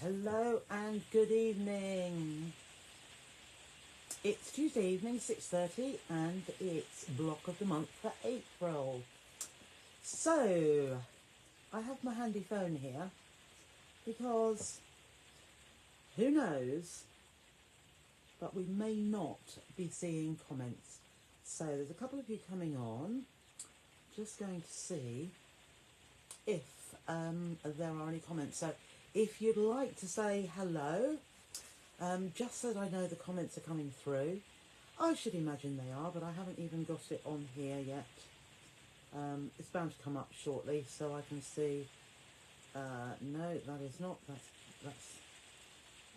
Hello and good evening. It's Tuesday evening, 6:30, and it's block of the month for April. So, I have my handy phone here because who knows, but we may not be seeing comments. So, there's a couple of you coming on. Just going to see if there are any comments. So, if you'd like to say hello, just so that I know the comments are coming through. I should imagine they are, but I haven't even got it on here yet. It's bound to come up shortly, so I can see. No, that is not. That's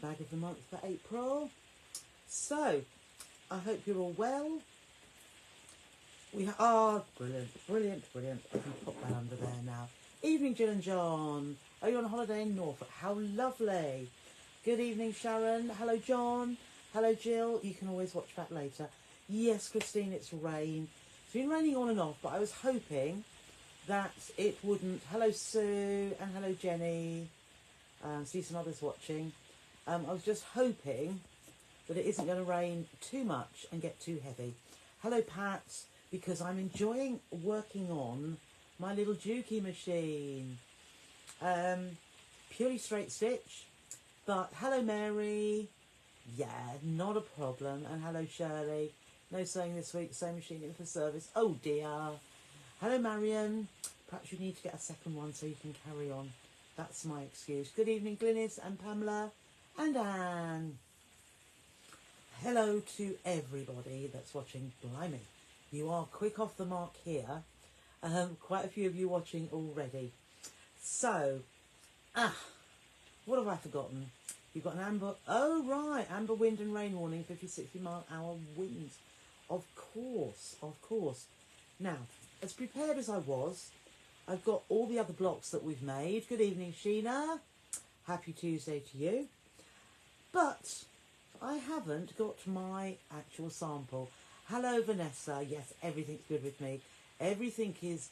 bag of the month for April. So, I hope you're all well. We are brilliant. I can pop that under there now. Evening, Jill and John. Are you on holiday in Norfolk? How lovely. Good evening, Sharon. Hello, John. Hello, Jill. You can always watch that later. Yes, Christine, it's rain. It's been raining on and off, but I was hoping that it wouldn't. Hello, Sue, and hello, Jenny. See some others watching. I was just hoping that it isn't going to rain too much and get too heavy. Hello, Pat, because I'm enjoying working on my little Juki machine. Purely straight stitch. But hello, Mary. Yeah, not a problem. And hello, Shirley. No sewing this week. Sewing machine in for service. Oh, dear. Hello, Marion. Perhaps you need to get a second one so you can carry on. That's my excuse. Good evening, Glynis and Pamela and Anne. Hello to everybody that's watching. Blimey, you are quick off the mark here. Quite a few of you watching already. So, what have I forgotten? You've got an amber, oh right, amber wind and rain warning, 50-60 mile/hour winds. Of course. Now, as prepared as I was, I've got all the other blocks that we've made. Good evening, Sheena. Happy Tuesday to you. But I haven't got my actual sample. Hello, Vanessa. Yes, everything's good with me. Everything is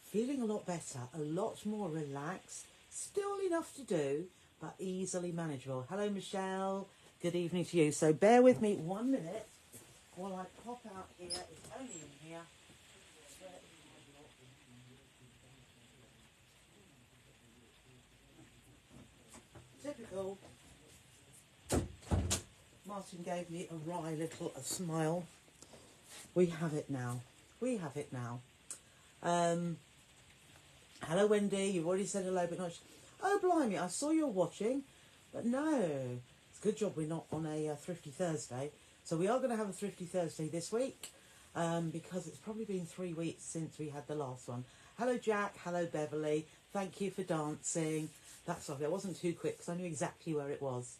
feeling a lot better, a lot more relaxed. Still enough to do, but easily manageable. Hello, Michelle. Good evening to you. So bear with me 1 minute while I pop out here. It's only in here. Typical. Martin gave me a wry little smile. We have it now. Hello, Wendy. You've already said hello, but not. Oh, blimey! I saw you watching, but no. It's a good job we're not on a Thrifty Thursday. So we are going to have a Thrifty Thursday this week, because it's probably been 3 weeks since we had the last one. Hello, Jack. Hello, Beverly. Thank you for dancing. That's lovely. I wasn't too quick because I knew exactly where it was.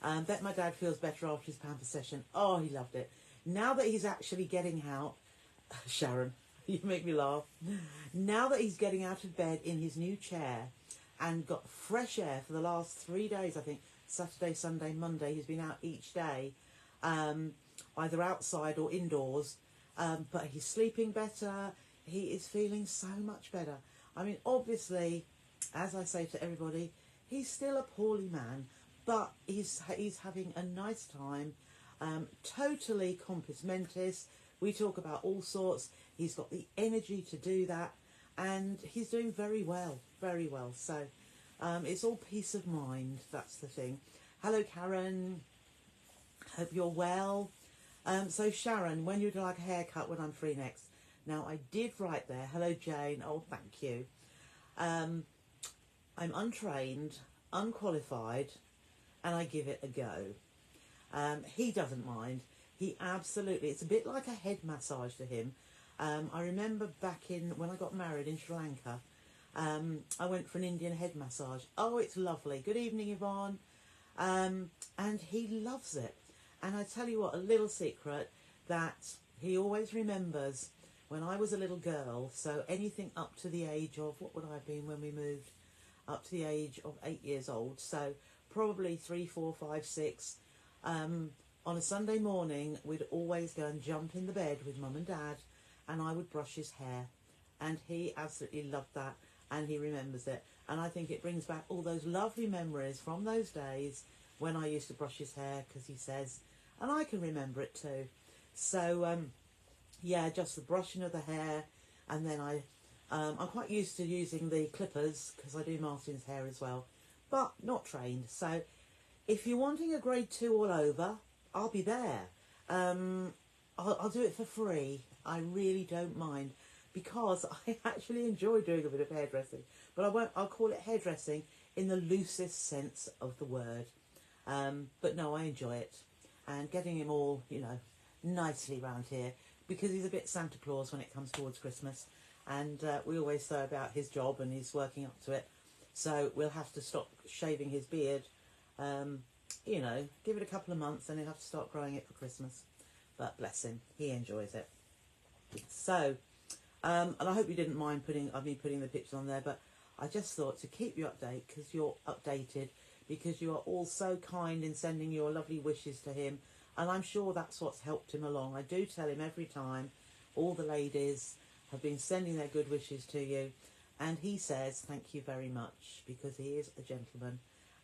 Bet my dad feels better after his pamper session. Oh, he loved it. Now that he's actually getting out, Sharon, you make me laugh. Now that he's getting out of bed in his new chair and got fresh air for the last 3 days, I think, Saturday, Sunday, Monday, he's been out each day, either outside or indoors, but he's sleeping better. He is feeling so much better. I mean, obviously, as I say to everybody, he's still a poorly man, but he's having a nice time, totally compos mentis. We talk about all sorts. He's got the energy to do that, and he's doing very well. So it's all peace of mind. That's the thing. Hello, Karen. Hope you're well. So Sharon, when you'd like a haircut when I'm free next? Now, I did write there. Hello, Jane. Oh, thank you. I'm untrained, unqualified, and I give it a go. He doesn't mind. He absolutely, it's a bit like a head massage to him. I remember back when I got married in Sri Lanka, I went for an Indian head massage. Oh, it's lovely. Good evening, Yvonne. And he loves it. And I tell you what, a little secret that he always remembers when I was a little girl. So anything up to the age of, what would I have been when we moved? Up to the age of 8 years old. So probably 3, 4, 5, 6. On a Sunday morning, we'd always go and jump in the bed with Mum and Dad, and I would brush his hair. And he absolutely loved that. and he remembers it. And I think it brings back all those lovely memories from those days when I used to brush his hair, because he says, and I can remember it too. So, yeah, just the brushing of the hair, and then I'm quite used to using the clippers, because I do Martin's hair as well, but not trained. So if you're wanting a grade 2 all over, I'll be there. I'll do it for free. I really don't mind, because I actually enjoy doing a bit of hairdressing. But I'll call it hairdressing in the loosest sense of the word. But no, I enjoy it. And getting him all, you know, nicely round here, because he's a bit Santa Claus when it comes towards Christmas. And we always say about his job, and he's working up to it. So we'll have to stop shaving his beard. You know, give it a couple of months, and he'll have to start growing it for Christmas. But bless him, he enjoys it. So, and I hope you didn't mind me putting the pictures on there, but I just thought to keep you updated, because you're updated, because you are all so kind in sending your lovely wishes to him, and I'm sure that's what's helped him along. I do tell him every time, all the ladies have been sending their good wishes to you, and he says thank you very much, because he is a gentleman.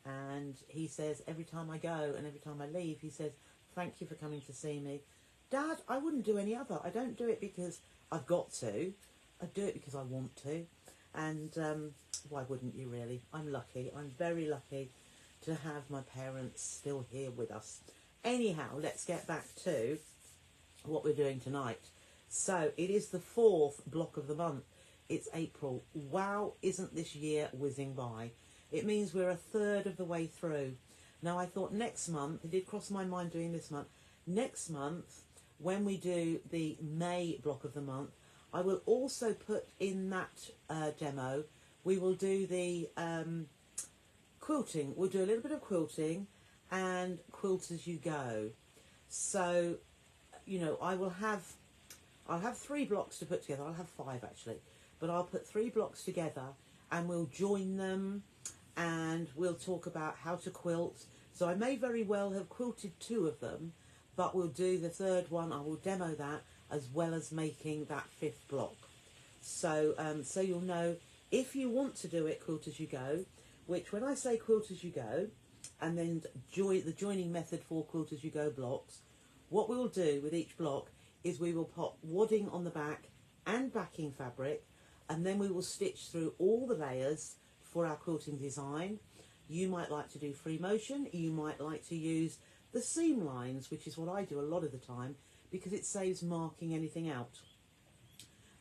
And he says every time I go and every time I leave, he says thank you for coming to see me. Dad, I wouldn't do any other. I don't do it because I've got to. I do it because I want to. And why wouldn't you really? I'm lucky. I'm very lucky to have my parents still here with us. Anyhow, let's get back to what we're doing tonight. So it is the 4th block of the month. It's April. Wow, isn't this year whizzing by? It means we're a third of the way through. Now, I thought next month, it did cross my mind doing this month, next month, when we do the May block of the month, I will also put in that demo, we will do the quilting. We'll do a little bit of quilting and quilt as you go. So, you know, I'll have 3 blocks to put together. I'll have 5 actually, but I'll put 3 blocks together and we'll join them, and we'll talk about how to quilt. So I may very well have quilted 2 of them, but we'll do the 3rd one. I will demo that as well as making that 5th block. So so you'll know if you want to do it quilt as you go, which when I say quilt as you go, and then the joining method for quilt as you go blocks, what we will do with each block is we will put wadding on the back and backing fabric, and then we will stitch through all the layers for our quilting design. You might like to do free motion, you might like to use the seam lines, which is what I do a lot of the time, because it saves marking anything out.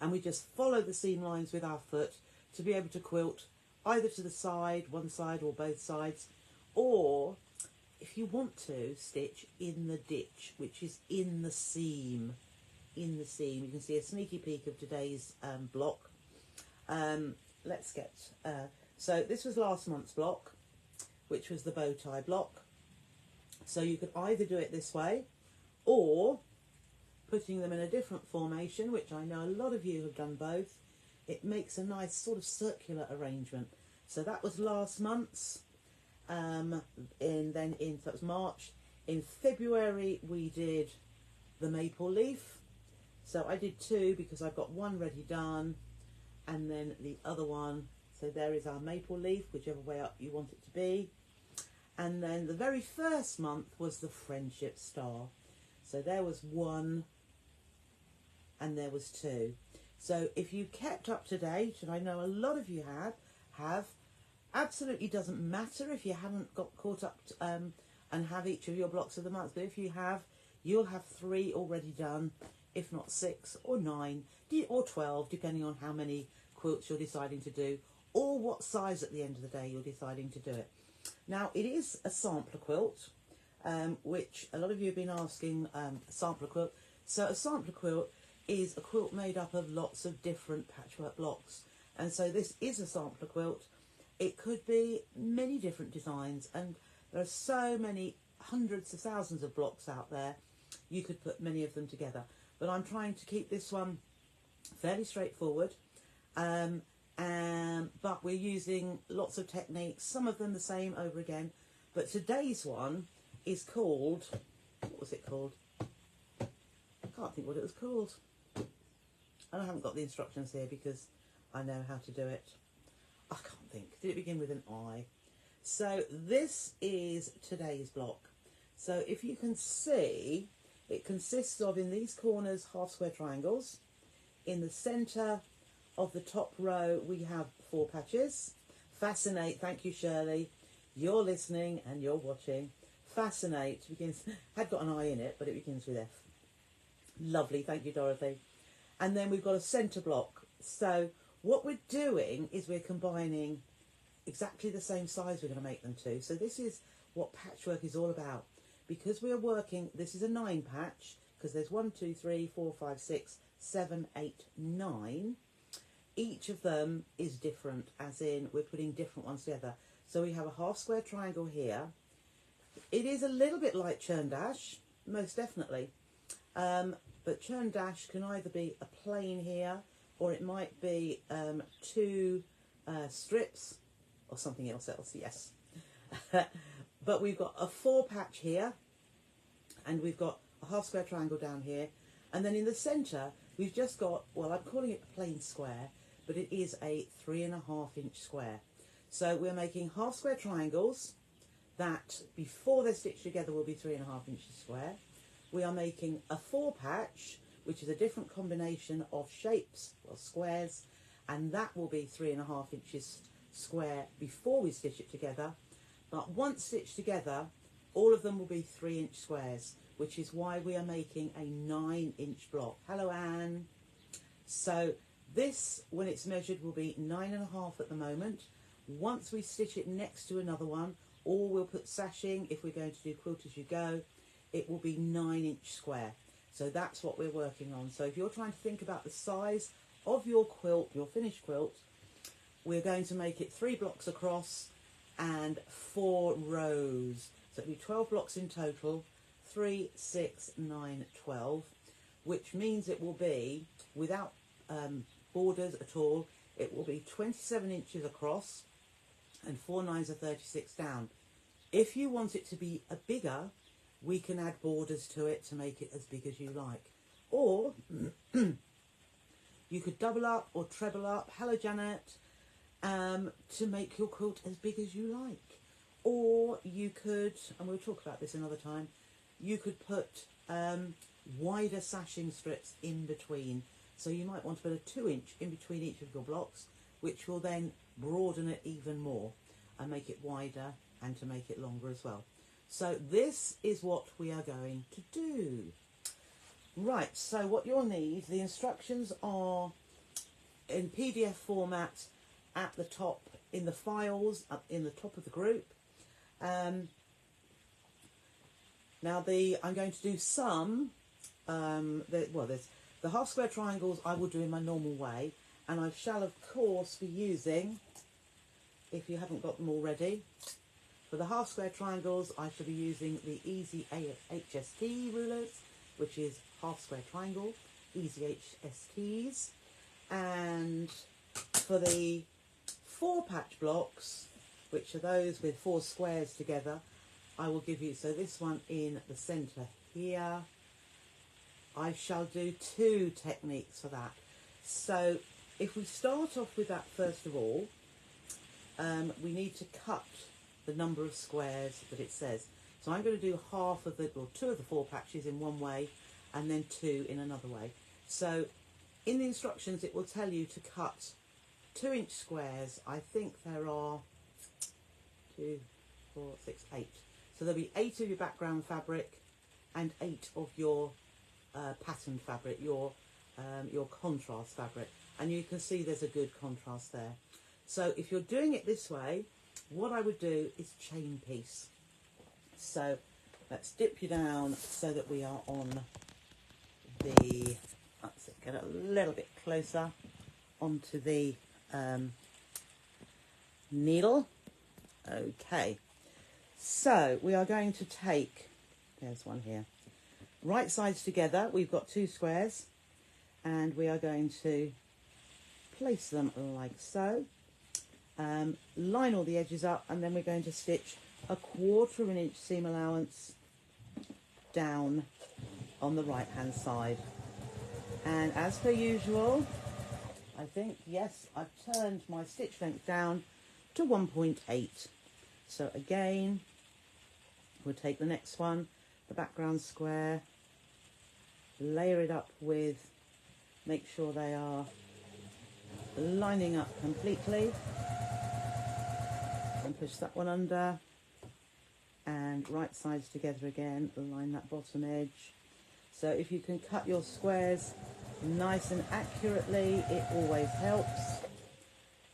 And we just follow the seam lines with our foot to be able to quilt either to the side, one side or both sides, or if you want to, stitch in the ditch, which is in the seam. In the seam. You can see a sneaky peek of today's block. Let's get... so this was last month's block, which was the bow tie block. So you could either do it this way, or putting them in a different formation, which I know a lot of you have done both. It makes a nice sort of circular arrangement. So that was last month's. So that was March. In February we did the maple leaf. So I did 2 because I've got one ready done, and then the other one. So there is our maple leaf, whichever way up you want it to be. And then the very first month was the friendship star. So there was 1 and there was 2. So if you kept up to date, and I know a lot of you have, absolutely doesn't matter if you haven't got caught up and have each of your blocks of the month. But if you have, you'll have 3 already done, if not 6 or 9 or 12, depending on how many quilts you're deciding to do, or what size at the end of the day you're deciding to do it. Now, it is a sampler quilt, which a lot of you have been asking, sampler quilt. So a sampler quilt is a quilt made up of lots of different patchwork blocks. And so this is a sampler quilt. It could be many different designs, and there are so many hundreds of thousands of blocks out there. You could put many of them together. But I'm trying to keep this one fairly straightforward. But we're using lots of techniques, some of them the same over again. But today's one is called, what was it called? I can't think what it was called. And I haven't got the instructions here because I know how to do it. I can't think. Did it begin with an I? So this is today's block. So if you can see, it consists of, in these corners, half square triangles. In the centre of the top row, we have 4 patches. Fascinate, thank you, Shirley. You're listening and you're watching. Fascinate begins, had got an I in it, but it begins with F. Lovely, thank you, Dorothy. And then we've got a centre block. So what we're doing is we're combining exactly the same size we're going to make them to. So this is what patchwork is all about. Because we are working, this is a 9 patch, because there's 1, 2, 3, 4, 5, 6, 7, 8, 9. Each of them is different, as in we're putting different ones together. So we have a half square triangle here. It is a little bit like churn dash, most definitely. But churn dash can either be a plain here, or it might be 2 strips, or something else, yes. But we've got a 4 patch here, and we've got a half square triangle down here, and then in the centre we've just got, well, I'm calling it a plain square, but it is a 3.5 inch square. So we're making half square triangles that, before they're stitched together, will be 3.5 inches square. We are making a 4 patch, which is a different combination of shapes, well, squares, and that will be 3.5 inches square before we stitch it together. But once stitched together, all of them will be 3 inch squares, which is why we are making a 9 inch block. Hello, Anne. So this, when it's measured, will be 9.5 at the moment. Once we stitch it next to another one, or we'll put sashing, if we're going to do quilt as you go, it will be 9 inch square. So that's what we're working on. So if you're trying to think about the size of your quilt, your finished quilt, we're going to make it 3 blocks across and 4 rows. So it'll be 12 blocks in total, 3, 6, 9, 12, which means it will be, without borders at all, it will be 27 inches across and 4 9s are 36 down. If you want it to be a bigger, we can add borders to it to make it as big as you like. Or you could double up or treble up, hello Janet, to make your quilt as big as you like. Or you could, and we'll talk about this another time, you could put wider sashing strips in between. So you might want to put a 2 inch in between each of your blocks, which will then broaden it even more and make it wider and to make it longer as well. So this is what we are going to do. Right, so what you'll need, the instructions are in PDF format at the top, in the files, up in the top of the group. Now I'm going to do some, there's the half square triangles I will do in my normal way, and I shall of course be using, if you haven't got them already, for the half square triangles I shall be using the Easy HST rulers, which is half square triangle, Easy HSTs, and for the 4 patch blocks, which are those with 4 squares together, I will give you, so this one in the centre here, I shall do 2 techniques for that. So if we start off with that first of all, we need to cut the number of squares that it says. So I'm going to do half of the, or 2 of the 4 patches in one way, and then 2 in another way. So in the instructions it will tell you to cut 2 inch squares. I think there are 2, 4, 6, 8. So there'll be 8 of your background fabric and 8 of your patterned fabric, your contrast fabric. And you can see there's a good contrast there. So if you're doing it this way, what I would do is chain piece. So let's dip you down so that we are on the, let's get a little bit closer onto the needle. Okay, so we are going to take, there's one here, right sides together, we've got 2 squares, and we are going to place them like so, line all the edges up, and then we're going to stitch a 1/4 of an inch seam allowance down on the right hand side. And as per usual, I think, yes, I've turned my stitch length down to 1.8. So again, we'll take the next one, the background square, layer it up with, make sure they are lining up completely, and push that one under, and right sides together again, line that bottom edge. So if you can cut your squares nice and accurately, it always helps.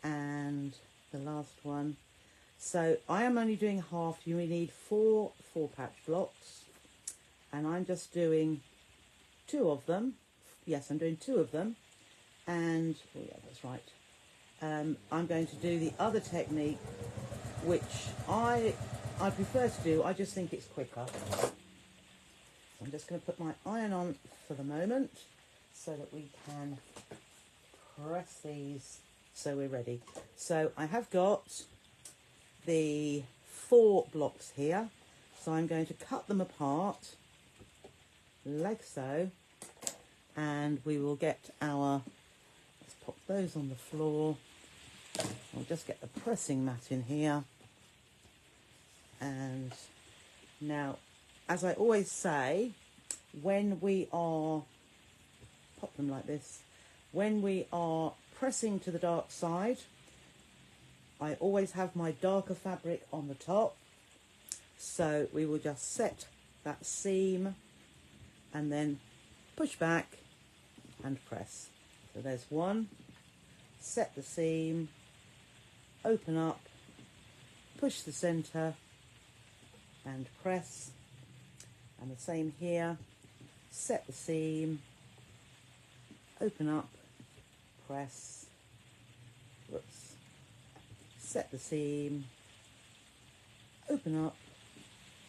And the last one. So I am only doing half. You need 4 4-patch blocks, and I'm just doing 2 of them. Yes, I'm doing 2 of them, and oh yeah, that's right. I'm going to do the other technique, which I prefer to do. I just think it's quicker. So I'm just going to put my iron on for the moment, so that we can press these so we're ready. So I have got the 4 blocks here, so I'm going to cut them apart like so, and we will get our, let's pop those on the floor. I'll just get the pressing mat in here. And now, as I always say, when we are, pop them like this, when we are pressing to the dark side, I always have my darker fabric on the top, so we will just set that seam and then push back and press. So there's one, set the seam, open up, push the center and press, and the same here, set the seam, open up, press, whoops, set the seam, open up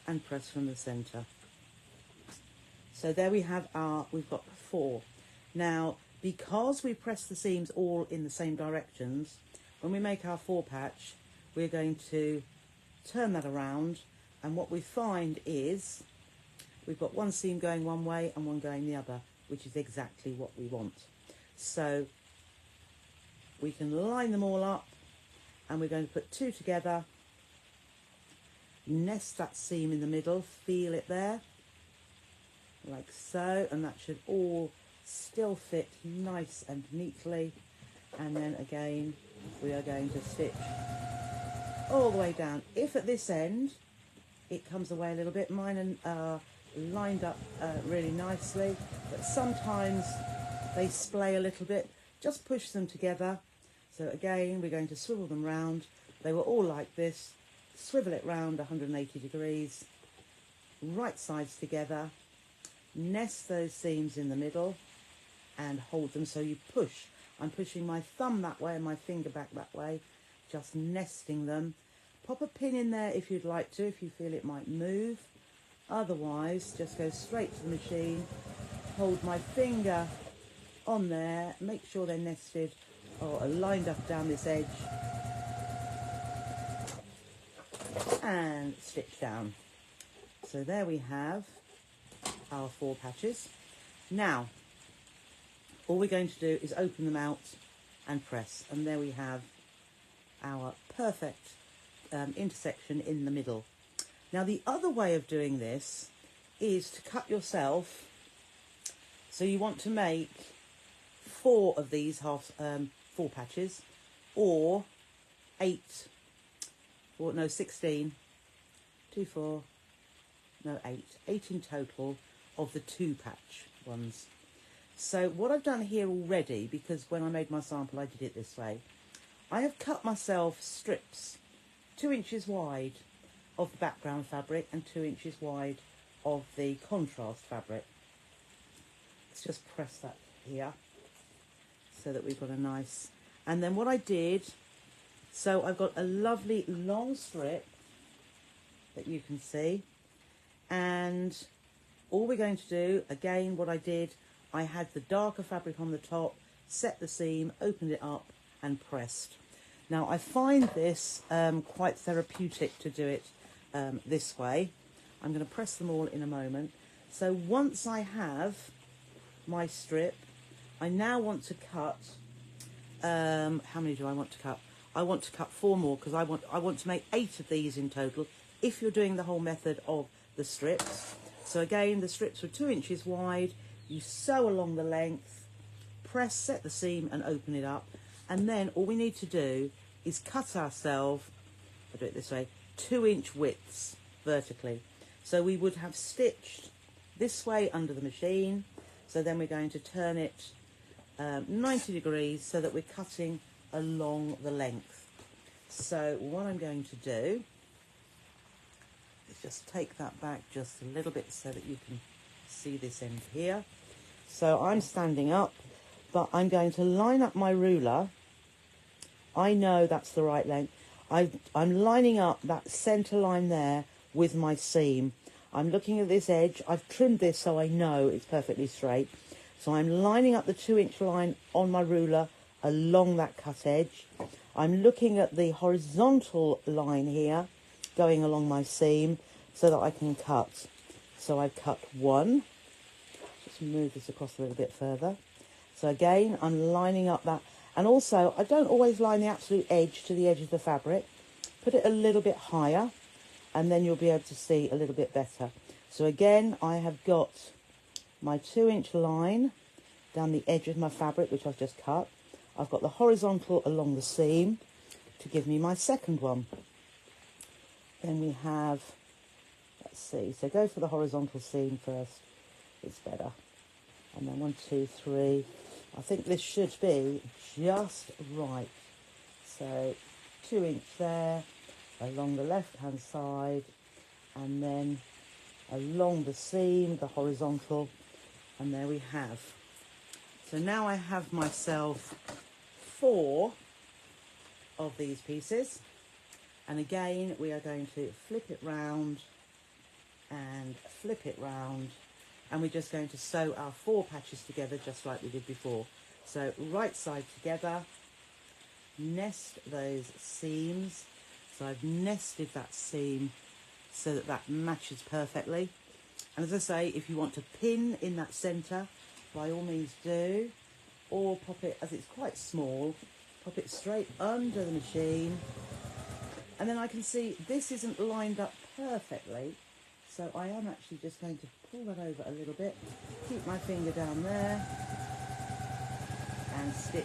and press from the center. So there we have our, we've got 4. Now, because we press the seams all in the same directions, when we make our 4-patch, we're going to turn that around, and what we find is we've got one seam going one way and one going the other, which is exactly what we want. So we can line them all up, and we're going to put 2 together, nest that seam in the middle, feel it there, like so, and that should all still fit nice and neatly. And then again, we are going to stitch all the way down. If at this end it comes away a little bit, mine are lined up really nicely, but sometimes they splay a little bit. Just push them together. So again, we're going to swivel them round. They were all like this. Swivel it round 180 degrees, right sides together, nest those seams in the middle and hold them so you push. I'm pushing my thumb that way and my finger back that way, just nesting them. Pop a pin in there if you'd like to, if you feel it might move. Otherwise, just go straight to the machine, hold my finger on there, make sure they're nested or lined up down this edge, and stitch down. So there we have our 4 patches. Now, all we're going to do is open them out and press, and there we have our perfect intersection in the middle. Now, the other way of doing this is to cut yourself. So you want to make 4 of these 4 patches, or 8, or no, 16, 2, 4, no, 8 in total of the 2-patch ones. So what I've done here already, because when I made my sample I did it this way, I have cut myself strips 2 inches wide of the background fabric and 2 inches wide of the contrast fabric. Let's just press that here so that we've got a nice, and then what I did, so I've got a lovely long strip that you can see, and all we're going to do, again, what I did, I had the darker fabric on the top, set the seam, opened it up and pressed. Now I find this quite therapeutic to do it this way. I'm going to press them all in a moment. So once I have my strip, I now want to cut how many do I want to cut? I want to cut 4 more because I want to make 8 of these in total if you're doing the whole method of the strips. So again, the strips were 2 inches wide. You sew along the length, press, set the seam and open it up. And then all we need to do is cut ourselves, I'll do it this way, 2-inch widths vertically. So we would have stitched this way under the machine. So then we're going to turn it 90 degrees so that we're cutting along the length. So what I'm going to do is just take that back just a little bit so that you can see this end here. So I'm standing up, but I'm going to line up my ruler. I know that's the right length. I'm lining up that centre line there with my seam. I'm looking at this edge. I've trimmed this so I know it's perfectly straight. So I'm lining up the 2-inch line on my ruler along that cut edge. I'm looking at the horizontal line here going along my seam so that I can cut. So I've cut 1. Just move this across a little bit further. So again, I'm lining up that. And also, I don't always line the absolute edge to the edge of the fabric. Put it a little bit higher, and then you'll be able to see a little bit better. So again, I have got my 2-inch line down the edge of my fabric, which I've just cut. I've got the horizontal along the seam to give me my second one. Then we have, let's see, so go for the horizontal seam first. It's better. And then 1, 2, 3. I think this should be just right. So 2-inch there, along the left-hand side, and then along the seam, the horizontal, and there we have. So now I have myself 4 of these pieces, and again we are going to flip it round and flip it round, and we're just going to sew our 4 patches together just like we did before. So right side together, nest those seams. So I've nested that seam so that that matches perfectly. And as I say, if you want to pin in that centre, by all means do, or pop it, as it's quite small, pop it straight under the machine. And then I can see this isn't lined up perfectly, so I am actually just going to pull that over a little bit, keep my finger down there, and stitch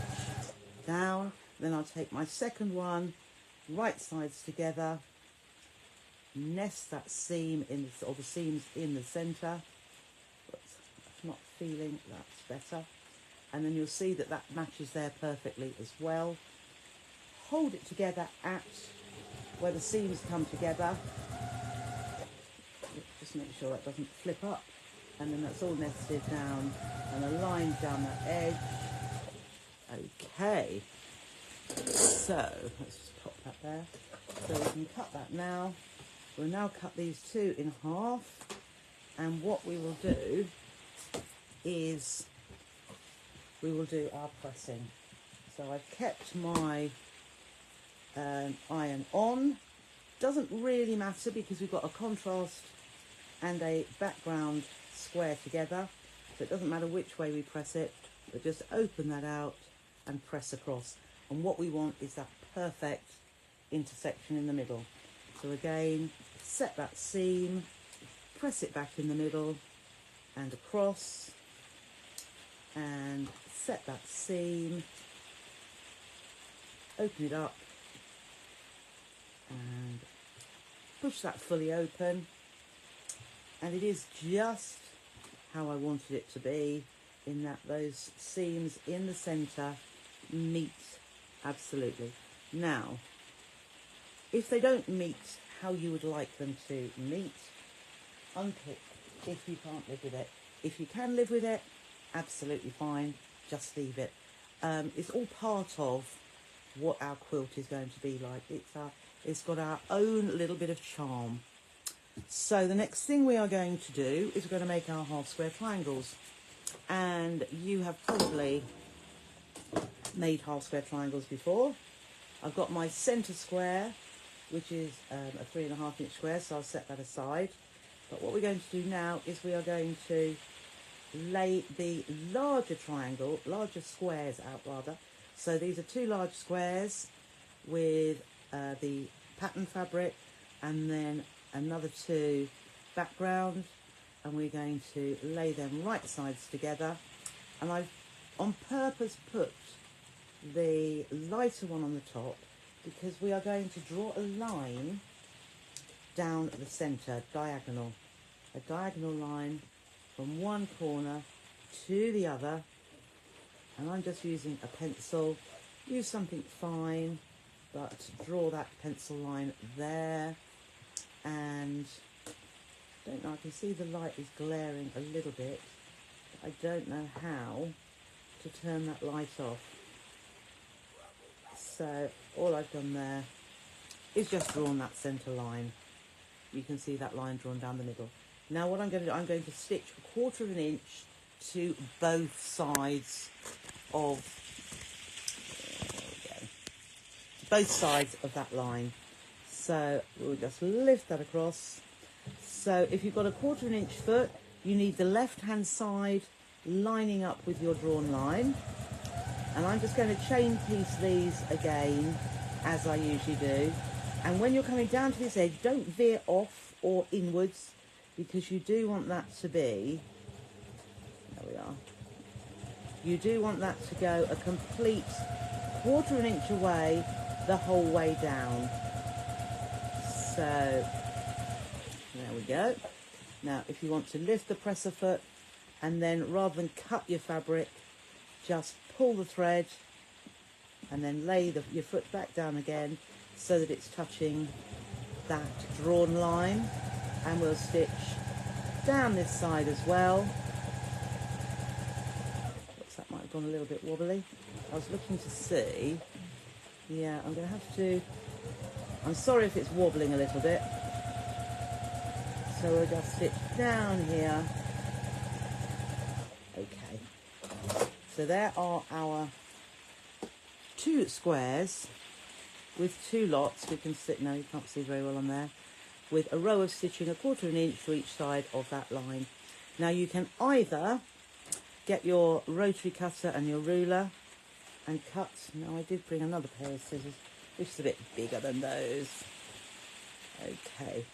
down. Then I'll take my second one, right sides together, nest that seam in the, or the seams in the centre. I'm not feeling that's better. And then you'll see that that matches there perfectly as well. Hold it together at where the seams come together. Just make sure that doesn't flip up. And then that's all nested down and aligned down that edge. Okay. So let's just pop that there. So we can cut that now. We'll now cut these 2 in half. And what we will do is we will do our pressing. So I've kept my iron on. Doesn't really matter because we've got a contrast and a background square together, so it doesn't matter which way we press it, but just open that out and press across. And what we want is that perfect intersection in the middle. So again, set that seam, press it back in the middle and across, and set that seam, open it up and push that fully open, and it is just how I wanted it to be, in that those seams in the centre meet absolutely. Now, if they don't meet how you would like them to meet, unpick if you can't live with it. If you can live with it, absolutely fine, just leave it. It's all part of what our quilt is going to be like. It's got our own little bit of charm. So the next thing we are going to do is we're going to make our half square triangles. And you have probably made half square triangles before. I've got my centre square, which is a 3.5 inch square, so I'll set that aside. But what we're going to do now is we are going to lay the larger triangle, larger squares out rather. So these are 2 large squares with the pattern fabric, and then another 2 background, and we're going to lay them right sides together. And I've on purpose put the lighter one on the top because we are going to draw a line down the centre, diagonal, a diagonal line from one corner to the other. And I'm just using a pencil. Use something fine, but draw that pencil line there. And I don't know, I can see the light is glaring a little bit. But I don't know how to turn that light off. So all I've done there is just drawn that centre line. You can see that line drawn down the middle. Now what I'm going to do, I'm going to stitch 1/4 of an inch to both sides of, there we go, both sides of that line. So we'll just lift that across. So if you've got a 1/4 inch foot, you need the left hand side lining up with your drawn line. And I'm just going to chain piece these again, as I usually do. And when you're coming down to this edge, don't veer off or inwards, because you do want that to be, there we are, you do want that to go a complete 1/4 inch away the whole way down. So there we go. Now if you want to lift the presser foot, and then rather than cut your fabric, just pull the thread and then lay your foot back down again so that it's touching that drawn line. And we'll stitch down this side as well. Looks that might have gone a little bit wobbly. I was looking to see. Yeah, I'm going to have to, I'm sorry if it's wobbling a little bit. So we'll just stitch down here. Okay. So there are our 2 squares with 2 lots. We can sit, no, you can't see very well on there, with a row of stitching 1/4 inch to each side of that line. Now you can either get your rotary cutter and your ruler and cut. Now I did bring another pair of scissors, which is a bit bigger than those. Okay,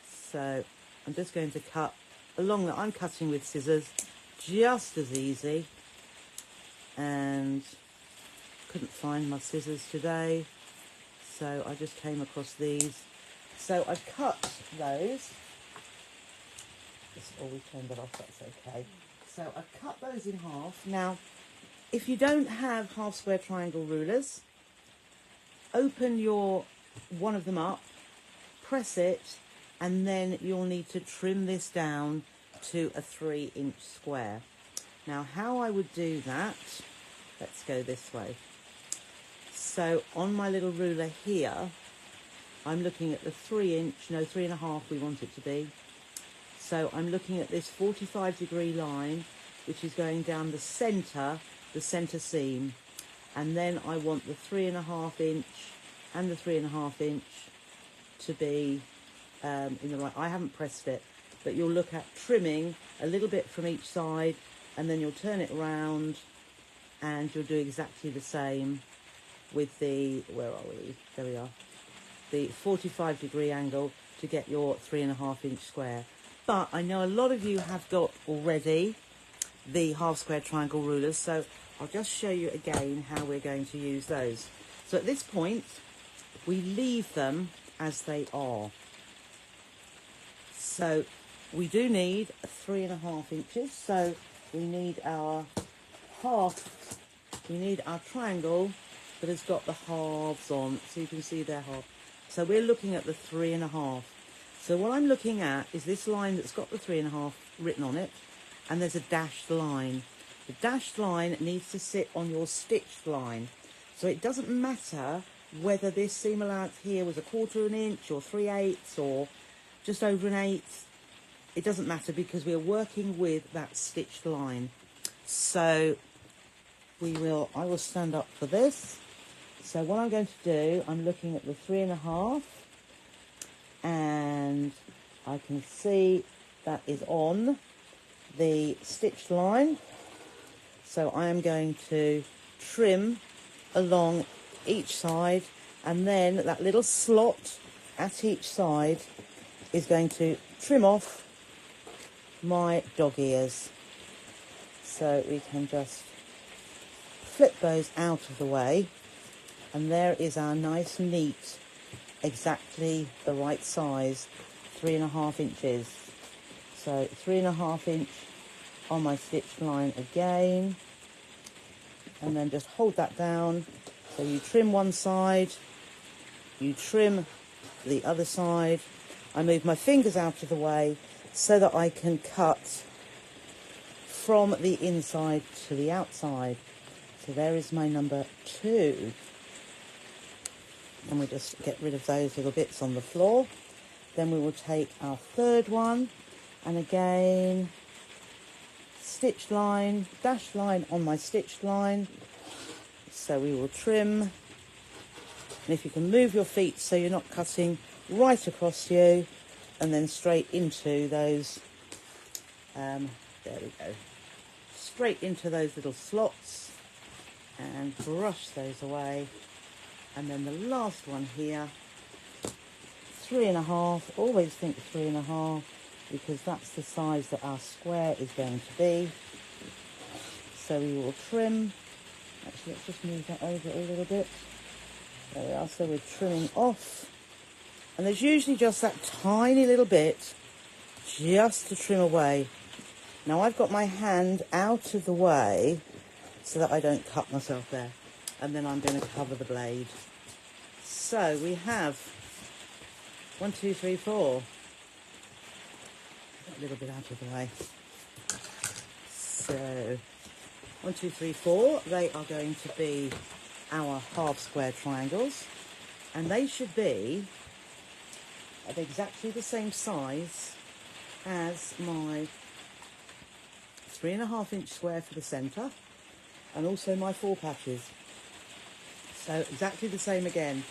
so I'm just going to cut along that. I'm cutting with scissors, just as easy. And couldn't find my scissors today, so I just came across these. So I've cut those. Oh, we turned it off, that's okay. So I've cut those in half. Now, if you don't have half square triangle rulers, open one of them up, press it, and then you'll need to trim this down to a 3-inch square. Now, how I would do that, let's go this way. So on my little ruler here, I'm looking at the 3-inch, no, 3.5 we want it to be. So I'm looking at this 45-degree line, which is going down the centre seam. And then I want the 3.5 inch and the 3.5 inch to be in the right. I haven't pressed it, but you'll look at trimming a little bit from each side, and then you'll turn it round, and you'll do exactly the same with the, where are we? There we are. The 45-degree angle to get your 3.5-inch square. But I know a lot of you have got already the half square triangle rulers, so I'll just show you again how we're going to use those. So at this point, we leave them as they are. So we do need 3.5 inches, so we need our triangle that has got the halves on, so you can see their half. So we're looking at the 3.5. So what I'm looking at is this line that's got the 3.5 written on it, and there's a dashed line. The dashed line needs to sit on your stitched line. So it doesn't matter whether this seam allowance here was 1/4 inch or 3/8 or just over 1/8. It doesn't matter, because we're working with that stitched line. So I will stand up for this. So what I'm going to do, I'm looking at the 3.5, and I can see that is on the stitched line. So I am going to trim along each side, and then that little slot at each side is going to trim off my dog ears. So we can just flip those out of the way, and there is our nice, neat, exactly the right size, 3.5 inches. So 3.5 inch on my stitch line again, and then just hold that down. So you trim one side, you trim the other side. I move my fingers out of the way so that I can cut from the inside to the outside. So there is my number 2. And we just get rid of those little bits on the floor. Then we will take our 3rd one, and again, stitch line, dash line on my stitch line. So we will trim, and if you can move your feet so you're not cutting right across you, and then straight into those, there we go, straight into those little slots, and brush those away. And then the last one here, 3.5, always think 3.5, because that's the size that our square is going to be. So we will trim, actually let's just move that over a little bit. There we are, so we're trimming off. And there's usually just that tiny little bit just to trim away. Now I've got my hand out of the way so that I don't cut myself there. And then I'm going to cover the blade. So we have 1, 2, 3, 4. A little bit out of the way. So 1, 2, 3, 4. They are going to be our half square triangles, and they should be of exactly the same size as my 3.5 inch square for the centre, and also my 4 patches. So exactly the same again.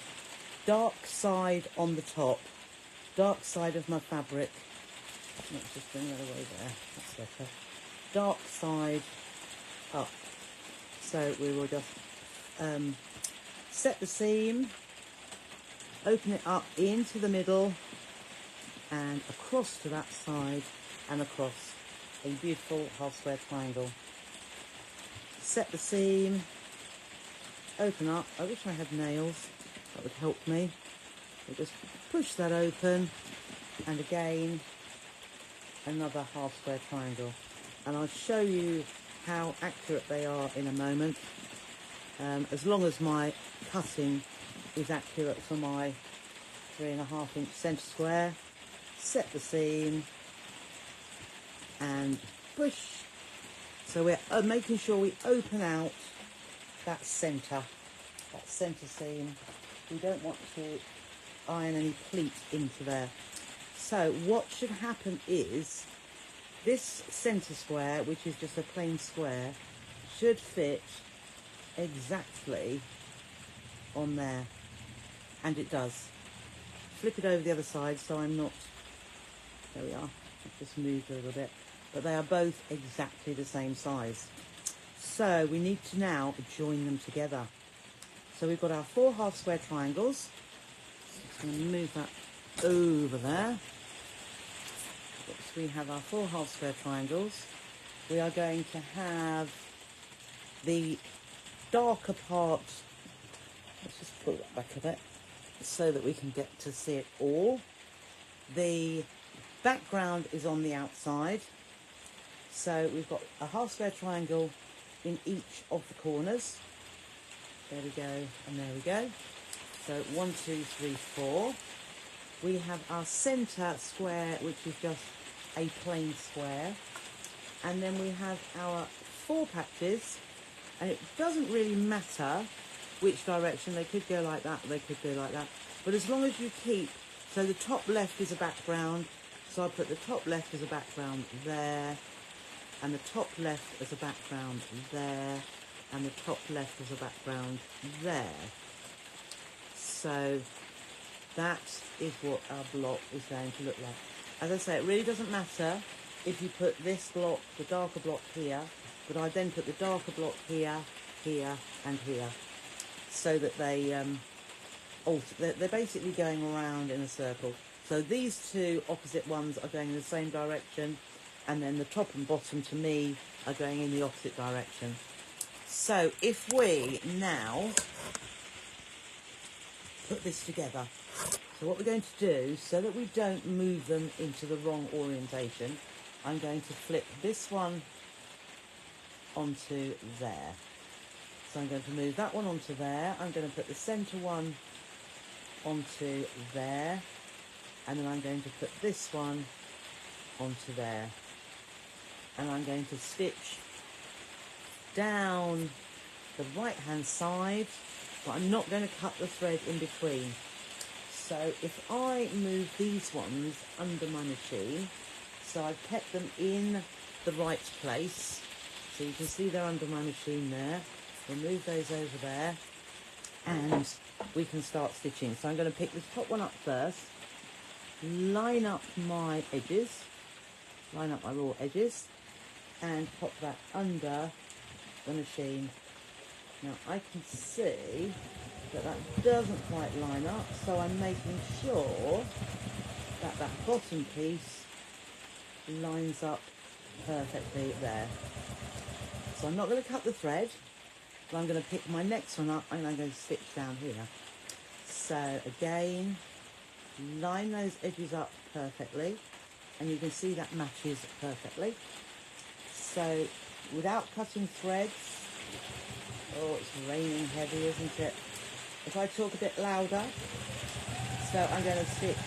Dark side on the top, dark side of my fabric. Let's just bring that away there, that's better. Dark side up. So we will just set the seam, open it up into the middle and across to that side and across, a beautiful half square triangle. Set the seam, open up. I wish I had nails, that would help me. We'll just push that open, and again another half square triangle, and I'll show you how accurate they are in a moment, as long as my cutting is accurate for my 3.5 inch centre square. Set the seam and push. So we're making sure we open out that centre seam. We don't want to iron any pleat into there. So what should happen is this centre square, which is just a plain square, should fit exactly on there, and it does. Flip it over the other side so I'm not, there we are, I've just moved a little bit, but they are both exactly the same size. So we need to now join them together. So we've got our 4 half square triangles. So I'm going to move that over there. We have our 4 half square triangles. We are going to have the darker part, let's just pull that back a bit so that we can get to see it all. The background is on the outside, so we've got a half square triangle in each of the corners. There we go, and there we go. So 1, 2, 3, 4. We have our centre square, which is just a plain square, and then we have our 4 patches, and it doesn't really matter which direction. They could go like that, they could go like that, but as long as you keep, so the top left is a background, so I put the top left as a background there, and the top left as a background there, and the top left as a background there. So that is what our block is going to look like. As I say, it really doesn't matter if you put this block, the darker block here, but I then put the darker block here, here and here. so that they they're basically going around in a circle. So these two opposite ones are going in the same direction, and then the top and bottom to me are going in the opposite direction. So if we now put this together, so what we're going to do, so that we don't move them into the wrong orientation, I'm going to flip this one onto there. So I'm going to move that one onto there. I'm going to put the centre one onto there, and then I'm going to put this one onto there, and I'm going to stitch down the right hand side, but I'm not going to cut the thread in between. So if I move these ones under my machine, so I've kept them in the right place, so you can see they're under my machine there. We'll move those over there, and we can start stitching. So I'm going to pick this top one up first, line up my edges, line up my raw edges, and pop that under the machine. Now I can see that that doesn't quite line up, so I'm making sure that that bottom piece lines up perfectly there. So I'm not going to cut the thread, but I'm going to pick my next one up and I'm going to stitch down here. So again, line those edges up perfectly, and you can see that matches perfectly. So without cutting threads, oh, it's raining heavy, isn't it? If I talk a bit louder, so I'm going to stitch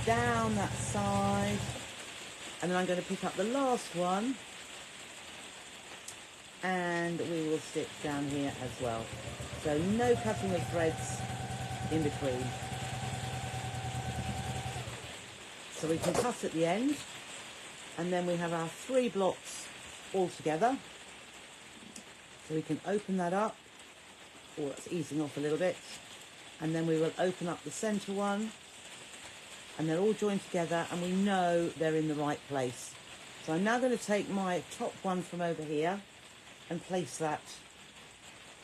down that side, and then I'm going to pick up the last one, and we will stitch down here as well. So no cutting of threads in between. So we can cut at the end, and then we have our 3 blocks all together. So we can open that up. Oh, that's easing off a little bit. And then we will open up the centre one, and they're all joined together, and we know they're in the right place. So I'm now going to take my top one from over here and place that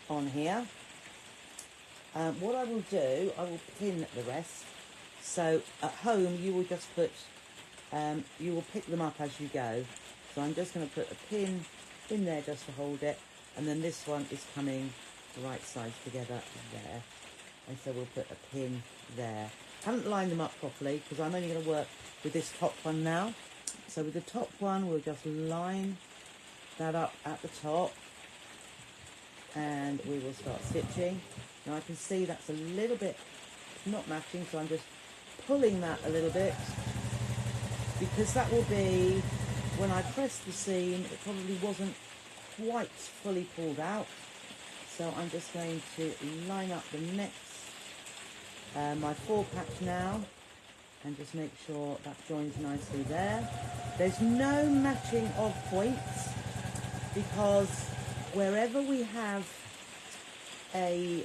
on here. What I will do, I will pin the rest. So at home you will just put, you will pick them up as you go. So I'm just going to put a pin in there just to hold it, and then this one is coming the right sides together there, and so we'll put a pin there. I haven't lined them up properly because I'm only going to work with this top one now. So with the top one we'll just line that up at the top, and we will start stitching. Now I can see that's a little bit not matching, so I'm just pulling that a little bit, because that will be when I press the seam, it probably wasn't quite fully pulled out. So I'm just going to line up the next, my 4 patch now, and just make sure that joins nicely there. There's no matching of points, because wherever we have a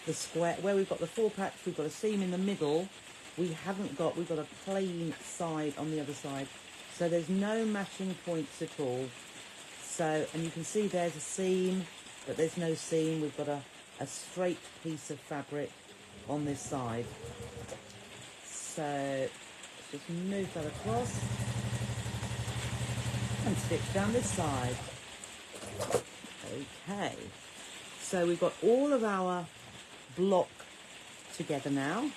the square, where we've got the 4 patch, we've got a seam in the middle, we've got a plain side on the other side, so there's no matching points at all. So, and you can see there's a seam, but there's no seam. We've got a straight piece of fabric on this side. So let's just move that across and stitch down this side. Okay, so we've got all of our block together now.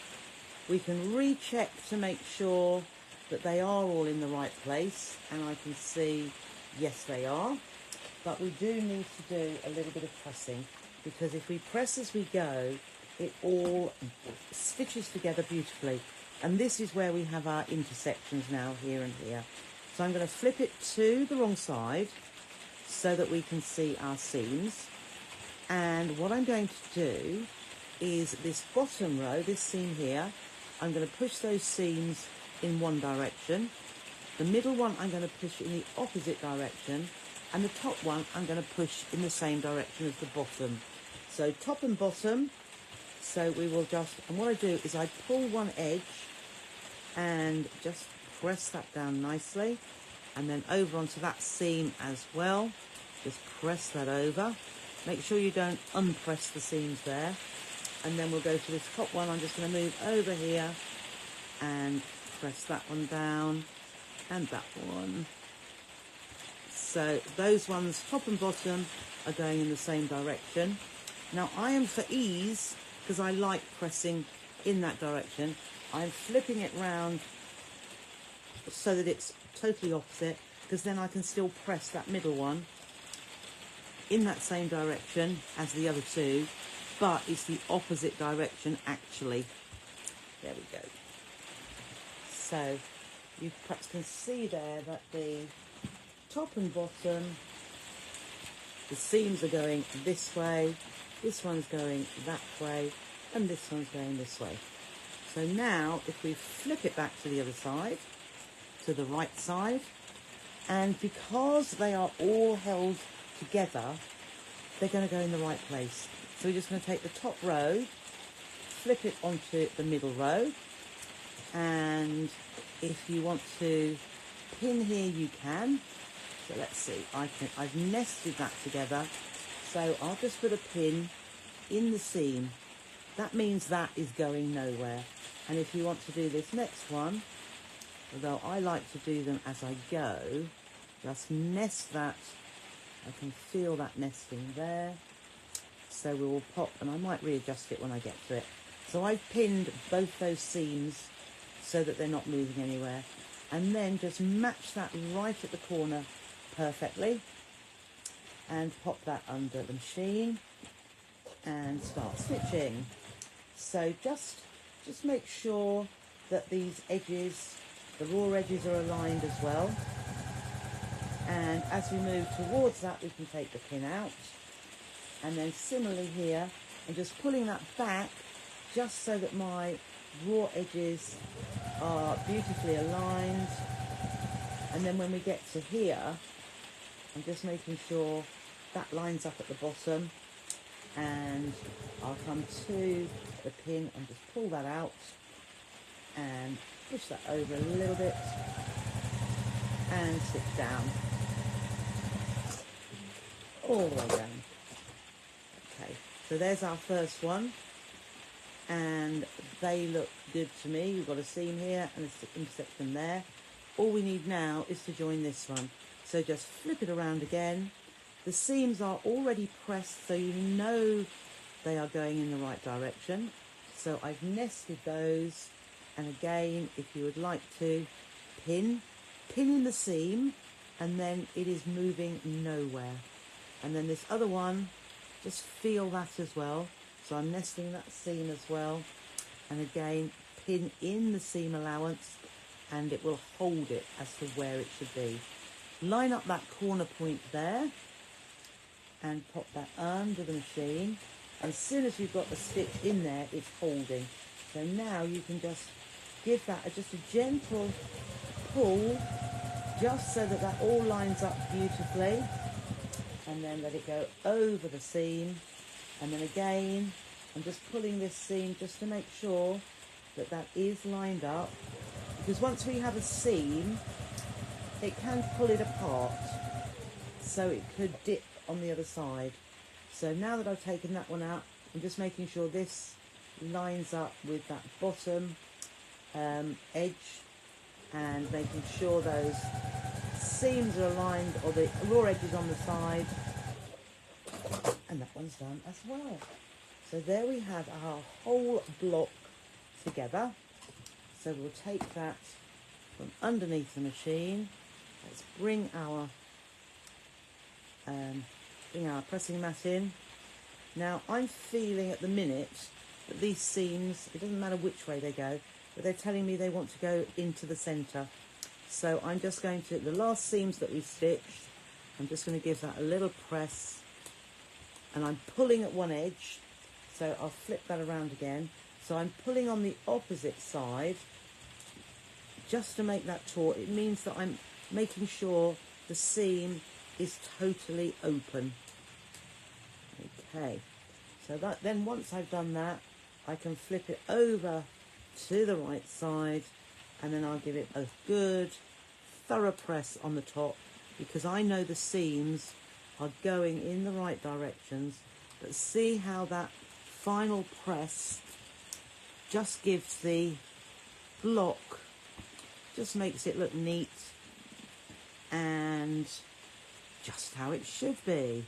We can recheck to make sure that they are all in the right place, and I can see yes they are, but we do need to do a little bit of pressing, because if we press as we go, it all stitches together beautifully. And this is where we have our intersections now, here and here. So I'm going to flip it to the wrong side so that we can see our seams. And what I'm going to do is this bottom row, this seam here, I'm going to push those seams in one direction. The middle one I'm going to push in the opposite direction, and the top one I'm going to push in the same direction as the bottom. So top and bottom. So we will just, and what I do is I pull one edge and just press that down nicely, and then over onto that seam as well. Just press that over, Make sure you don't unpress the seams there. And then we'll go to this top one. I'm just going to move over here and press that one down and that one. So those ones, top and bottom, are going in the same direction. Now I am, for ease, because I like pressing in that direction, I'm flipping it round so that it's totally opposite, because then I can still press that middle one in that same direction as the other two, but it's the opposite direction actually. There we go. So you perhaps can see there that the top and bottom, the seams are going this way, this one's going that way, and this one's going this way. So now if we flip it back to the other side, to the right side, and because they are all held together, they're going to go in the right place. So we're just going to take the top row, flip it onto the middle row, and if you want to pin here, you can. So let's see, I've nested that together, so I'll just put a pin in the seam. That means that is going nowhere. And if you want to do this next one, although I like to do them as I go, just nest that. I can feel that nesting there. So we will pop, and I might readjust it when I get to it. So I've pinned both those seams so that they're not moving anywhere. And then just match that right at the corner perfectly. And pop that under the machine and start stitching. So just make sure that these edges, the raw edges, are aligned as well. And as we move towards that, we can take the pin out. And then similarly here, I'm just pulling that back just so that my raw edges are beautifully aligned. And then when we get to here, I'm just making sure that lines up at the bottom. And I'll come to the pin and just pull that out and push that over a little bit and stitch down all the way down. Okay, so there's our first one, and they look good to me. We've got a seam here and a intersection there. All we need now is to join this one. So just flip it around again. The seams are already pressed, so you know they are going in the right direction. So I've nested those, and again, if you would like to, pin in the seam, and then it is moving nowhere. And then this other one, just feel that as well. So I'm nesting that seam as well, and again, pin in the seam allowance, and it will hold it as to where it should be. Line up that corner point there, and pop that under the machine. And as soon as you've got the stitch in there, it's holding. So now you can just give that just a gentle pull, just so that that all lines up beautifully, and then let it go over the seam. And then again, I'm just pulling this seam just to make sure that that is lined up, because once we have a seam, it can pull it apart, so it could dip on the other side. So now that I've taken that one out, I'm just making sure this lines up with that bottom edge, and making sure those seams are aligned, or the raw edges on the side, and that one's done as well. So there we have our whole block together. So we'll take that from underneath the machine. Let's bring our pressing mat in. Now I'm feeling at the minute that these seams, it doesn't matter which way they go, but they're telling me they want to go into the centre. So I'm just going to, the last seams that we stitched, I'm just going to give that a little press, and I'm pulling at one edge, so I'll flip that around again. So I'm pulling on the opposite side just to make that taut. It means that I'm making sure the seam is totally open. Okay, so that, then once I've done that, I can flip it over to the right side, and then I'll give it a good thorough press on the top, because I know the seams are going in the right directions, but see how that final press just gives the block, just makes it look neat and just how it should be.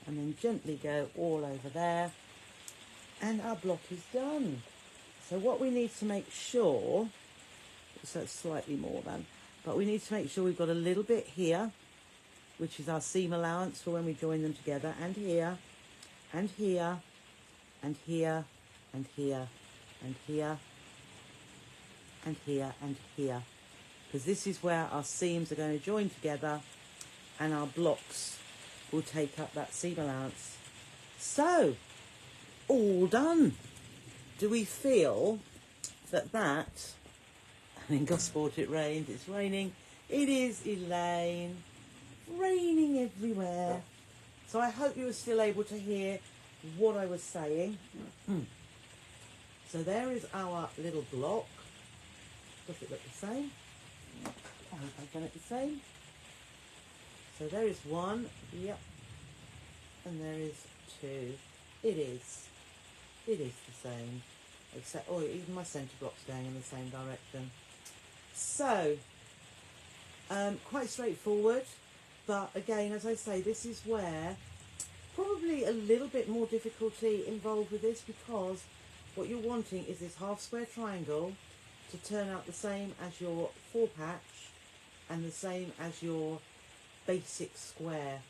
And then gently go all over there, and our block is done. So what we need to make sure, so it's slightly more than, but we need to make sure we've got a little bit here, which is our seam allowance for when we join them together, and here, and here, and here, and here, and here, and here, and here, because this is where our seams are going to join together and our blocks will take up that seam allowance. So, all done. Do we feel that and in Gosport it rained, it's raining. It is, Elaine, raining everywhere. So I hope you were still able to hear what I was saying. So there is our little block. Does it look the same? I hope I've done it the same. So there is one, yep, and there is two. It is the same, except, oh, even my centre block's going in the same direction. So, quite straightforward, but again, as I say, this is where probably a little bit more difficulty involved with this, because what you're wanting is this half square triangle to turn out the same as your 4-patch and the same as your basic square.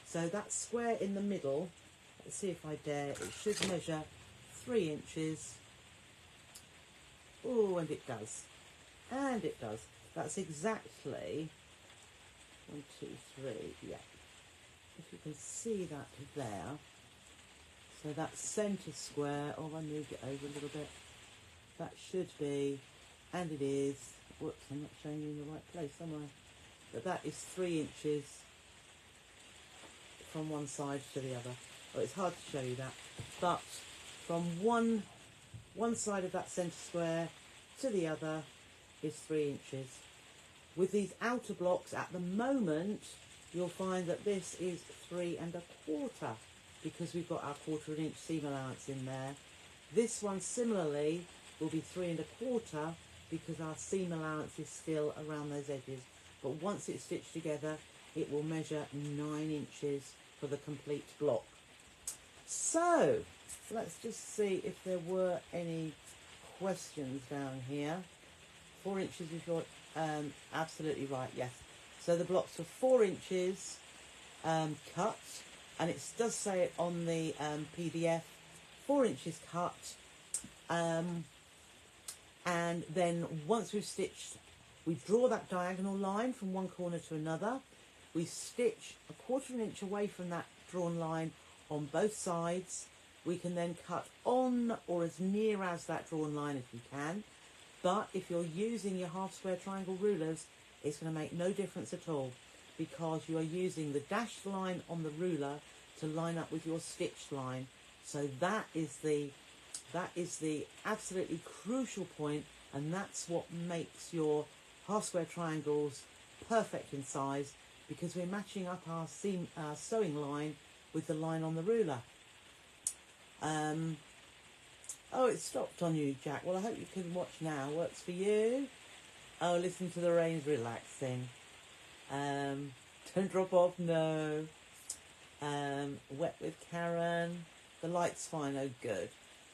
So that square in the middle, let's see if I dare, it should measure 3 inches. Oh, and it does. And it does. That's exactly 1, 2, 3, yeah. If you can see that there. So that centre square, oh, I moved it over a little bit. That should be, and it is, whoops, I'm not showing you in the right place, am I? But that is 3 inches from one side to the other. Oh, it's hard to show you that. But from one side of that centre square to the other is 3 inches. With these outer blocks at the moment, you'll find that this is 3 1/4, because we've got our 1/4 inch seam allowance in there. This one similarly will be 3 1/4 because our seam allowance is still around those edges. But once it's stitched together, it will measure 9 inches for the complete block. So, let's just see if there were any questions down here. 4 inches is your, absolutely right, yes. So the blocks are 4 inches cut, and it does say it on the PDF, 4 inches cut. And then once we've stitched, we draw that diagonal line from one corner to another. We stitch 1/4 inch away from that drawn line on both sides. We can then cut on or as near as that drawn line as we can. But if you're using your half square triangle rulers, it's going to make no difference at all, because you are using the dashed line on the ruler to line up with your stitched line. So that is the absolutely crucial point, and that's what makes your half square triangles perfect in size, because we're matching up our sewing line with the line on the ruler. Oh, it stopped on you, Jack. Well, I hope you can watch now. Works for you? Oh, listen to the rain's relaxing. Don't drop off, no. Wet with Karen. The light's fine, oh good.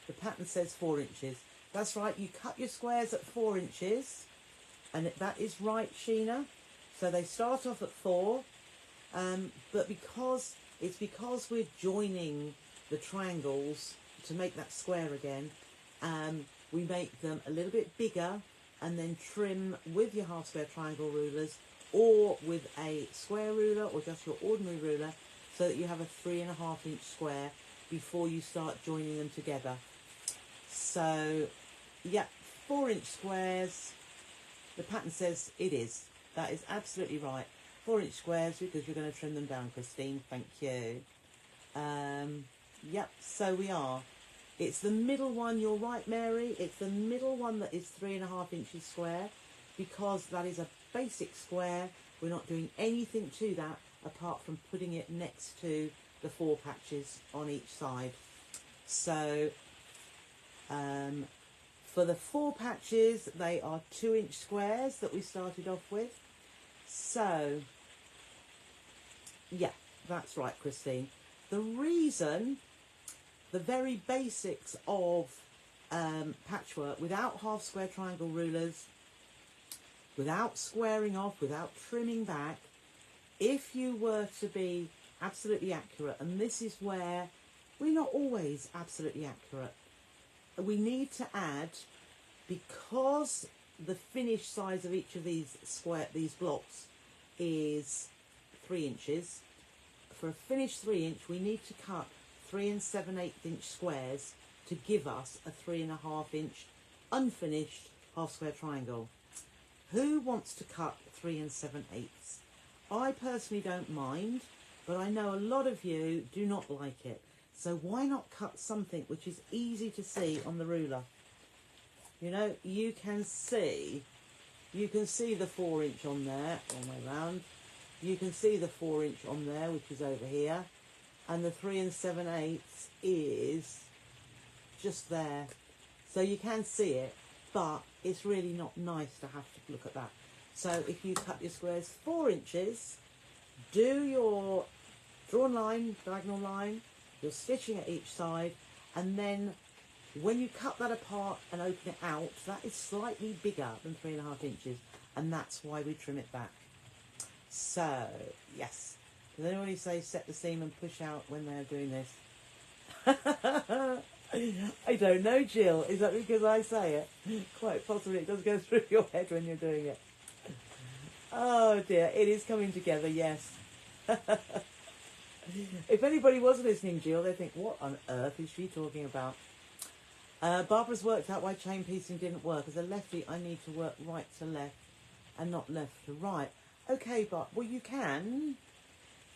The pattern says 4 inches. That's right, you cut your squares at 4 inches. And that is right, Sheena. So they start off at 4. But because we're joining the triangles to make that square again, we make them a little bit bigger and then trim with your half square triangle rulers, or with a square ruler, or just your ordinary ruler, so that you have a 3 1/2 inch square before you start joining them together. So, yeah, 4 inch squares. The pattern says it is. That is absolutely right. 4 inch squares, because you're going to trim them down, Christine. Thank you. Yep, so we are. It's the middle one, you're right, Mary. It's the middle one that is 3 1/2 inches square, because that is a basic square. We're not doing anything to that. apart from putting it next to the 4 patches on each side. So for the 4 patches, they are 2-inch squares that we started off with. So yeah, that's right, Christine. The reason, the very basics of patchwork, without half square triangle rulers, without squaring off, without trimming back, if you were to be absolutely accurate, and this is where we're not always absolutely accurate, we need to add, because the finished size of each of these blocks is 3 inches. For a finished 3-inch, we need to cut 3 7/8 inch squares to give us a 3.5-inch unfinished half square triangle. Who wants to cut 3 7/8? I personally don't mind, but I know a lot of you do not like it. So why not cut something which is easy to see on the ruler? You know, you can see the 4-inch on there, all the way around. You can see the 4-inch on there, which is over here. And the 3 7/8 is just there. So you can see it, but it's really not nice to have to look at that. So if you cut your squares 4 inches, do your drawn line, diagonal line, you're stitching at each side, and then when you cut that apart and open it out, that is slightly bigger than 3.5 inches, and that's why we trim it back. So, yes. Does anybody say set the seam and push out when they're doing this? I don't know, Jill. Is that because I say it? Quite possibly it does go through your head when you're doing it. Oh dear, it is coming together, yes. If anybody was listening, Jill, they think, what on earth is she talking about? Barbara's worked out why chain piecing didn't work. As a lefty, I need to work right to left and not left to right. Okay, but well, you can.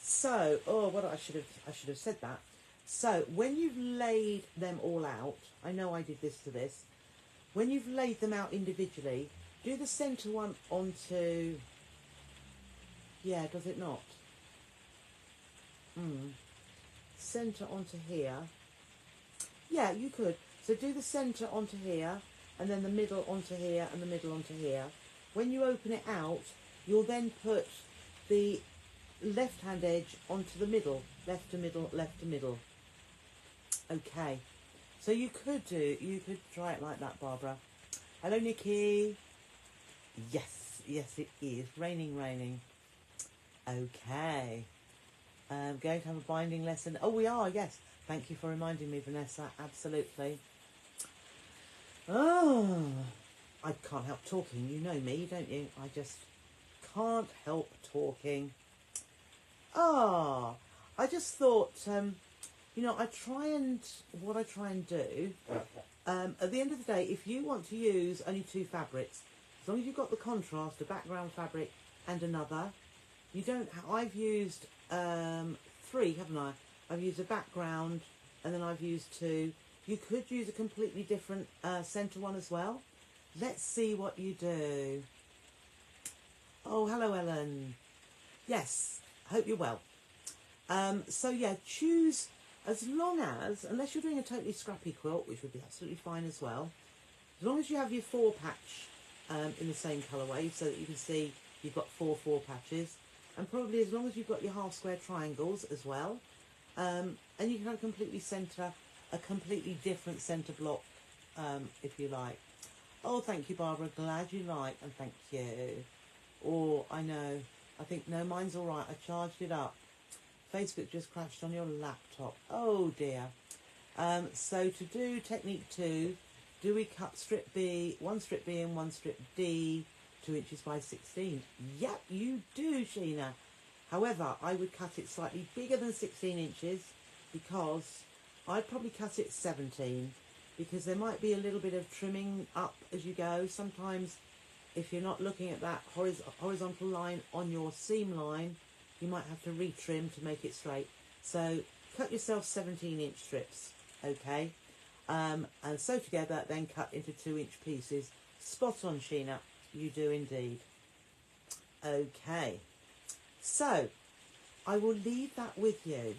So, I should have said that. So, when you've laid them all out, I know I did this to this. When you've laid them out individually, do the centre one onto. Yeah, does it not? Centre onto here. Yeah, you could. So do the centre onto here, and then the middle onto here, and the middle onto here. When you open it out, you'll then put the left-hand edge onto the middle. Left to middle, left to middle. Okay. So you could try it like that, Barbara. Hello, Nikki. Yes, it is. Raining. Okay. Going to have a binding lesson. Oh, we are, yes. Thank you for reminding me, Vanessa. Absolutely. Oh, I can't help talking. You know me, don't you? I just can't help talking. I just thought, what I try and do, at the end of the day, if you want to use only 2 fabrics, as long as you've got the contrast, a background fabric and another, you don't, I've used 3, haven't I? I've used a background and then I've used 2. You could use a completely different centre one as well. Let's see what you do. Oh, hello, Ellen. Yes, hope you're well. So yeah, choose as long as, unless you're doing a totally scrappy quilt, which would be absolutely fine as well, as long as you have your 4 patch in the same colourway, so that you can see you've got 4 patches, and probably as long as you've got your half square triangles as well, and you can completely centre a completely different centre block if you like. Oh, thank you, Barbara. Glad you like, and thank you. Oh, I know. I think, no, mine's all right. I charged it up. Facebook just crashed on your laptop. Oh, dear. So to do technique 2, do we cut strip B, 1 strip B and 1 strip D, 2 inches by 16? Yep, you do, Sheena. However, I would cut it slightly bigger than 16 inches because I'd probably cut it 17, because there might be a little bit of trimming up as you go. Sometimes if you're not looking at that horizontal line on your seam line, you might have to retrim to make it straight. So cut yourself 17-inch strips, okay? And sew together, then cut into 2-inch pieces. Spot on, Sheena. You do indeed. Okay. So I will leave that with you.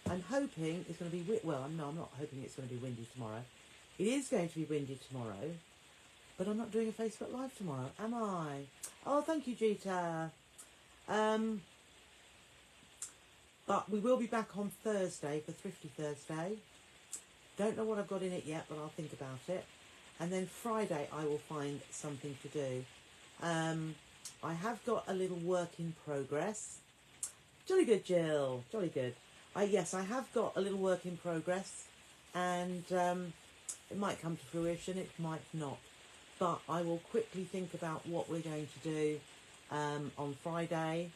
I'm hoping it's going to be, well, no, I'm not hoping it's going to be windy tomorrow. It is going to be windy tomorrow, but I'm not doing a Facebook Live tomorrow, am I? Oh, thank you, Gita. But we will be back on Thursday for Thrifty Thursday. Don't know what I've got in it yet, but I'll think about it. And then Friday I will find something to do. I have got a little work in progress. Jolly good, Jill. Jolly good. Yes, I have got a little work in progress, and it might come to fruition, it might not. But I will quickly think about what we're going to do on Friday,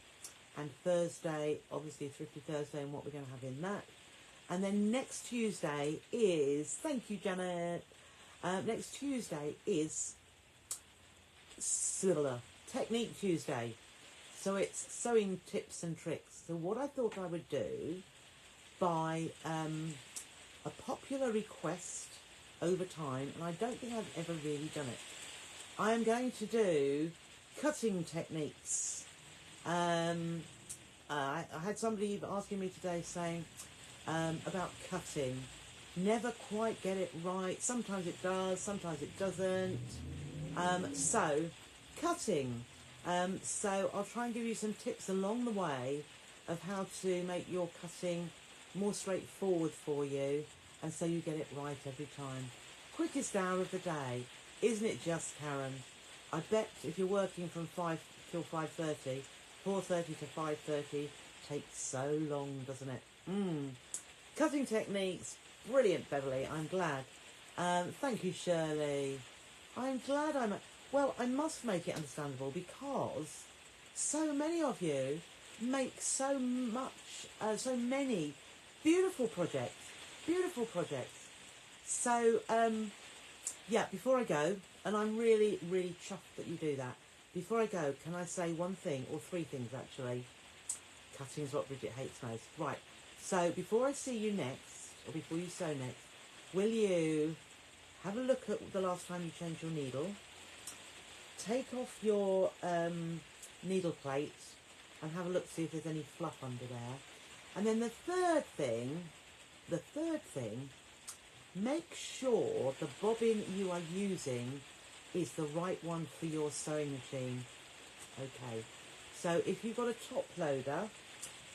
and Thursday, obviously Thrifty Thursday, and what we're going to have in that. And then next Tuesday is, thank you, Janet, next Tuesday is Technique Tuesday. So it's sewing tips and tricks. So what I thought I would do, by a popular request over time, and I don't think I've ever really done it, I am going to do cutting techniques. I had somebody asking me today saying about cutting. Never quite get it right. Sometimes it does, sometimes it doesn't. So, cutting. So I'll try and give you some tips along the way of how to make your cutting more straightforward for you, and so you get it right every time. Quickest hour of the day, isn't it just, Karen? I bet if you're working from 5 till 5:30, 4:30 to 5:30 takes so long, doesn't it? Cutting techniques, brilliant, Beverly. I'm glad. Thank you, Shirley. I'm glad well, I must make it understandable because so many of you make so many beautiful projects. So, yeah, before I go, and I'm really, really chuffed that you do that. Before I go, can I say one thing, or three things actually? Cutting is what Bridget hates most. Right, so before I see you next, or before you sew next, will you have a look at the last time you changed your needle? Take off your needle plate and have a look, see if there's any fluff under there. And then the third thing, make sure the bobbin you are using is the right one for your sewing machine. Okay, so if you've got a top loader,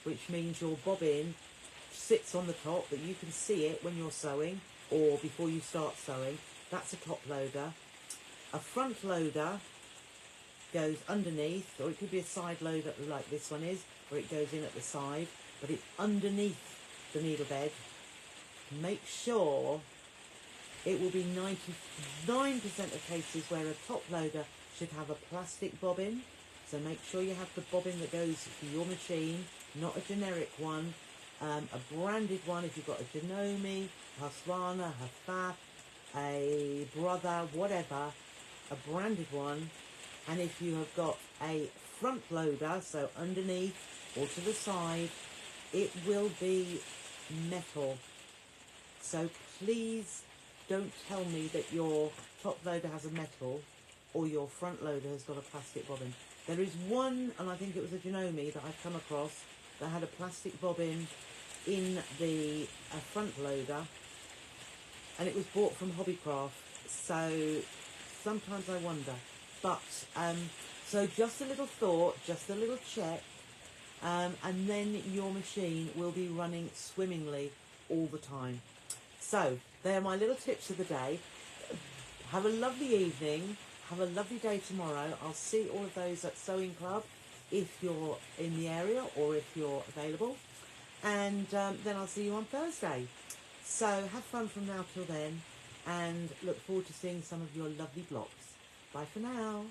which means your bobbin sits on the top, but you can see it when you're sewing or before you start sewing, that's a top loader. A front loader goes underneath, or it could be a side loader like this one is, where it goes in at the side, but it's underneath the needle bed. Make sure it will be 99% of cases where a top loader should have a plastic bobbin. So make sure you have the bobbin that goes for your machine, not a generic one, a branded one if you've got a Janome, Husqvarna, Hafaf, a Brother, whatever, a branded one. And if you have got a front loader, so underneath or to the side, it will be metal. So please don't tell me that your top loader has a metal or your front loader has got a plastic bobbin. There is one, and I think it was a Janome that I've come across, that had a plastic bobbin in the front loader, and it was bought from Hobbycraft. So sometimes I wonder. But, so just a little thought, just a little check, and then your machine will be running swimmingly all the time. So, they are my little tips of the day. Have a lovely evening. Have a lovely day tomorrow. I'll see all of those at Sewing Club if you're in the area or if you're available. And then I'll see you on Thursday. So, have fun from now till then, and look forward to seeing some of your lovely blocks. Bye for now.